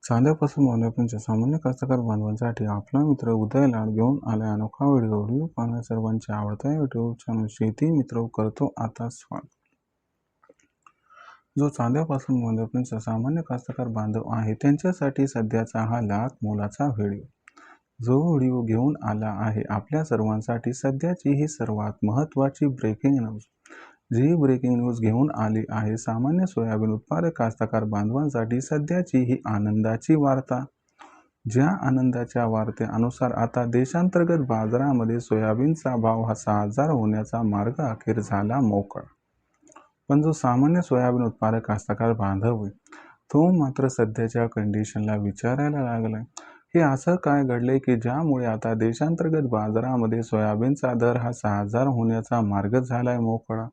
चांद्यापासून बनवण्याच्या सामान्य कास्तकार बांधवांसाठी आपला मित्र उदय लाड घेऊन आलाय अनोखा व्हिडिओ पाहण्या सर्वांचे आवडता व्हिडिओ चॅनल शेती मित्र करतो आता स्वागत। जो चांद्यापासून बनवण्याचा सामान्य कास्तकार बांधव आहे त्यांच्यासाठी सध्याचा हा लाख मोलाचा व्हिडिओ। जो व्हिडिओ घेऊन आला आहे आपल्या सर्वांसाठी सध्याची ही सर्वात महत्त्वाची ब्रेकिंग न्यूज। जी ब्रेकिंग न्यूज घेऊन आली आहे सामान्य सोयाबीन उत्पादक कास्तकार बांधवांसाठी सध्याची ही आनंदाची वार्ता। ज्या आनंदाच्या वार्तेनुसार आता देशांतर्गत बाजारामध्ये सोयाबीनचा भाव हा 6000 होण्याचा मार्ग अखेर झाला मोकळा। पण जो सामान्य सोयाबीन उत्पादक कास्तकार बांधव आहे तो मात्र सध्याच्या कंडिशनला विचारायला लागलाय की असं काय घडले की ज्यामुळे आता देशांतर्गत बाजारामध्ये सोयाबीनचा दर हा 6000 होण्याचा मार्ग झालाय मोकळा।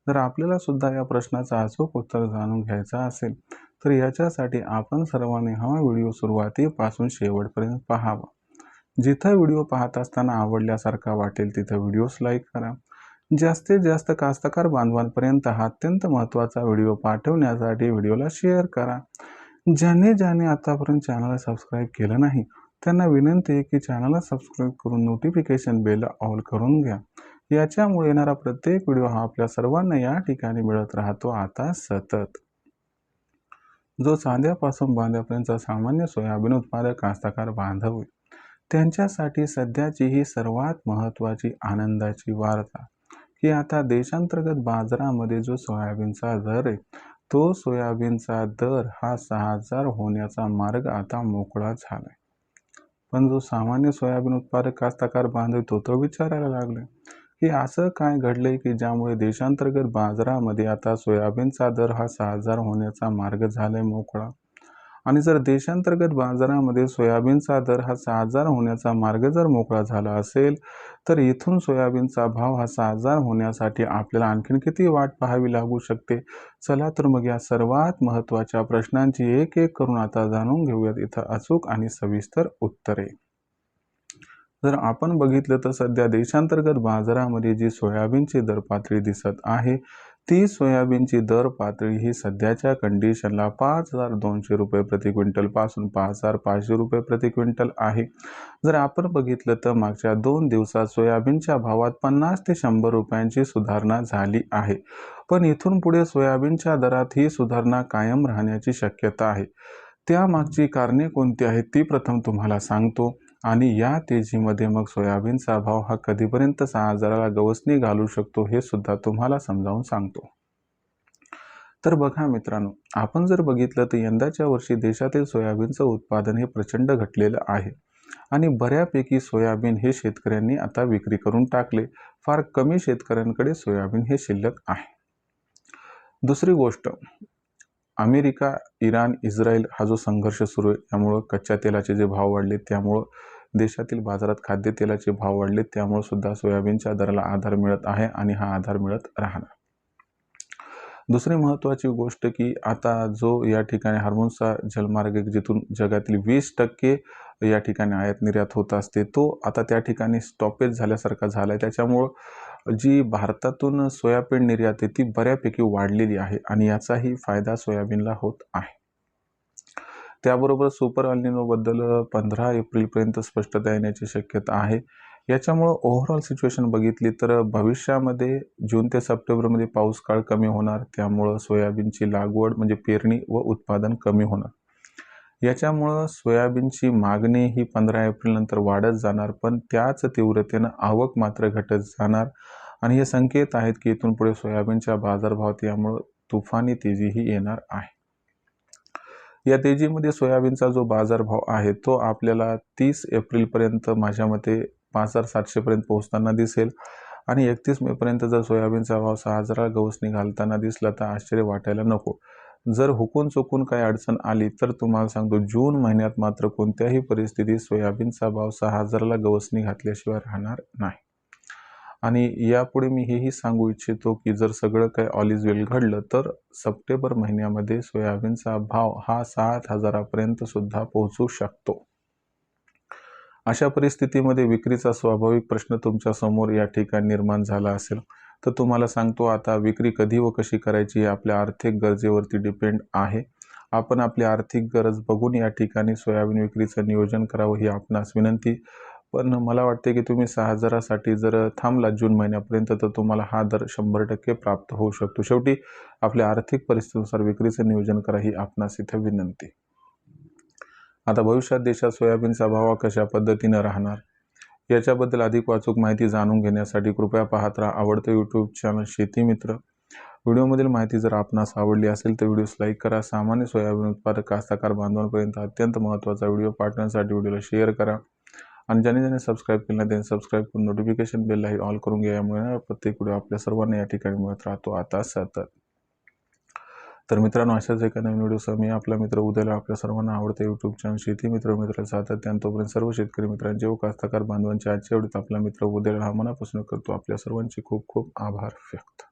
जर आपल्याला सुद्धा या प्रश्नाचा अचूक उत्तर जाणून घ्यायचा असेल तर याच्यासाठी आपण सर्वांनी हा व्हिडिओ सुरुवातीपासून शेवटपर्यंत पाहावा। जिथं व्हिडिओ पाहत असताना आवडल्यासारखा वाटेल तिथं व्हिडिओस लाईक करा। जास्तीत जास्त कास्तकार बांधवांपर्यंत हा अत्यंत महत्त्वाचा व्हिडिओ पाठवण्यासाठी व्हिडिओला शेअर करा। ज्याने आतापर्यंत चॅनलला सबस्क्राईब केलं नाही त्यांना विनंती आहे की चॅनलला सबस्क्राईब करून नोटिफिकेशन बेल ऑल करून घ्या। याच्यामुळे येणारा प्रत्येक व्हिडिओ हा आपल्या सर्वांना या ठिकाणी मिळत राहतो आता सतत। जो चांद्यापासून बांध्यापर्यंतचा सामान्य सोयाबीन उत्पादक कास्तकार बांधव आहे त्यांच्यासाठी सध्याची ही सर्वात महत्त्वाची आनंदाची वार्ता की आता देशांतर्गत बाजारामध्ये जो सोयाबीनचा दर आहे तो सोयाबीनचा दर हा 6000 होण्याचा मार्ग आता मोकळा झालाय। पण जो सामान्य सोयाबीन उत्पादक कास्तकार बांधव तो विचारायला लागले की असं काय घडलंय की ज्यामुळे देशांतर्गत बाजारामध्ये आता सोयाबीनचा दर हा 6000 होण्याचा मार्ग झालाय मोकळा। आणि जर देशांतर्गत बाजारामध्ये सोयाबीनचा दर हा 6000 होण्याचा मार्ग जर मोकळा झाला असेल तर इथून सोयाबीनचा भाव हा 6000 होण्यासाठी आपल्याला आणखीन किती वाट पाहावी लागू शकते। चला तर मग या सर्वात महत्त्वाच्या प्रश्नांची एक एक करून आता जाणून घेऊयात इथं अचूक आणि सविस्तर उत्तरे। जर आपण बघितलं तर सध्या देशांतर्गत बाजारामध्ये जी सोयाबीनची दर पातळी दिसत आहे ती सोयाबीनची दर पातळी ही सध्याच्या कंडिशनला 5200 रुपये प्रति क्विंटल पासून 5500 रुपये प्रति क्विंटल आहे। जर आपण बघितलं तर मागच्या 2 दिवसात सोयाबीनच्या भावात 50 ते 100 रुपयांची सुधारणा झाली आहे। पण इथून पुढे सोयाबीनच्या दरात ही सुधारणा कायम राहण्याची शक्यता आहे। त्यामागची कारणे कोणती आहेत ती प्रथम तुम्हाला सांगतो आणि या तेजीमध्ये मग सोयाबीनचा भाव हा कधीपर्यंत 6000ला गवसणी घालू शकतो हे सुद्धा तुम्हाला समजावून सांगतो। तर बघा मित्रांनो आपण जर बघितलं तर यंदाच्या वर्षी देशातील सोयाबीनचं उत्पादन हे प्रचंड घटलेलं आहे आणि बऱ्यापैकी सोयाबीन हे शेतकऱ्यांनी आता विक्री करून टाकले। फार कमी शेतकऱ्यांकडे सोयाबीन हे शिल्लक आहे। दुसरी गोष्ट अमेरिका, इराण, इस्रायल हा जो संघर्ष सुरू आहे त्यामुळे कच्च्या तेलाचे जे भाव वाढले त्यामुळे देशातील बाजारात खाद्यतेलाचे भाव वाढले त्यामुळे सुद्धा सोयाबीनच्या दराला आधार मिळत आहे आणि हा आधार मिळत राहणार। दुसरी महत्त्वाची गोष्ट की आता जो या ठिकाणी हार्मोनचा जलमार्ग जिथून जगातील 20% या ठिकाणी आयात निर्यात होत असते तो आता त्या ठिकाणी स्टॉपेज झाल्यासारखा झालाय। त्याच्यामुळं जी भारतातून सोयाबीन निर्यात आहे ती बऱ्यापैकी वाढलेली आहे आणि याचाही फायदा सोयाबीनला होत आहे। त्याबरोबर सुपर अल निनो बद्दल 15 एप्रिलपर्यंत स्पष्टता येण्याची शक्यता आहे। याच्यामुळे ओव्हरऑल सिच्युएशन बघितली तर भविष्यामध्ये जून ते सप्टेंबरमध्ये पाऊस काळ कमी होणार त्यामुळे सोयाबीनची लागवड म्हणजे पेरणी व उत्पादन कमी होणार। याच्यामुळे सोयाबीनची मागणी ही 15 एप्रिल नंतर वाढत जाणार पण त्याच तीव्रतेनं आवक मात्र घटत जाणार आणि हे संकेत आहेत की इथून पुढे सोयाबीनच्या बाजारभावात यामुळे तुफानी तेजीही येणार आहे। या तेजीमध्ये सोयाबीनचा जो बाजारभाव आहे तो आपल्याला 30 एप्रिलपर्यंत माझ्या मते 5700 पर्यंत पोहोचताना दिसेल आणि 31 मे पर्यंत जर सोयाबीनचा भाव 6000ला गवसणी घालताना दिसला तर आश्चर्य वाटायला नको। जर हुकून चुकून काही अडचण आली तर तुम्हाला सांगतो जून महिन्यात मात्र कोणत्याही परिस्थितीत सोयाबीनचा भाव 6000ला गवसणी घातल्याशिवाय राहणार नाही। आणि यापुढे मी हेही सांगू इच्छितो की जर सगळं काही ऑल इज वेल घडलं तर सप्टेंबर महिन्यामध्ये सोयाबीनचा भाव हा 7000 पर्यंत सुद्धा पोहोचू शकतो। अशा परिस्थितीमध्ये विक्रीचा स्वाभाविक प्रश्न तुमच्या समोर या ठिकाणी निर्माण झाला असेल तर तुम्हाला सांगतो आता विक्री कधी व कशी करायची हे आपल्या आर्थिक गरजेवरती डिपेंड आहे आपण आपली आर्थिक गरज बघून या ठिकाणी सोयाबीन विक्रीचं नियोजन करावं ही आपणास विनंती. पण मला वाटते की तुम्ही 6 हजारासाठी जर थांबलात जून महिन्यापर्यंत तर तुम्हाला हा दर 100% प्राप्त होऊ शकतो. शेवटी आपल्या आर्थिक परिस्थितीनुसार विक्रीचं नियोजन करा ही आपणास इथे विनंती. आता भविष्यात देशात सोयाबीनचा भाव कशा पद्धतीनं राहणार याच्याबद्दल अधिक वाचूक माहिती जाणून घेण्यासाठी कृपया पाहत राहा आवडतं यूट्यूब चॅनल शेती मित्र. व्हिडिओमधील माहिती जर आपणास आवडली असेल तर व्हिडिओस लाईक करा. सामान्य सोयाबीन उत्पादक कास्तकार बांधवांपर्यंत अत्यंत महत्त्वाचा व्हिडिओ पाठवण्यासाठी व्हिडिओला शेअर करा आणि ज्याने सबस्क्राईब केलं नाही त्यांनी सबस्क्राईब करून नोटिफिकेशन बेललाही ऑल करून घ्या. यामुळे प्रत्येक व्हिडिओ आपल्या सर्वांना या ठिकाणी मिळत राहतो आता सतत. तर मित्रांनो, अशाच एका नवीन व्हिडिओसह मी आपला मित्र उद्याला आपल्या सर्वांना आवडते यूट्यूब चॅनल शेती मित्र सातत्याने तोपर्यंत सर्व शेतकरी मित्रांचे व कास्तकार बांधवांचे आजच्या व्हिडिओत आपला मित्र उद्याला हा मनापासून करतो. आपल्या सर्वांचे खूप खूप आभार व्यक्त.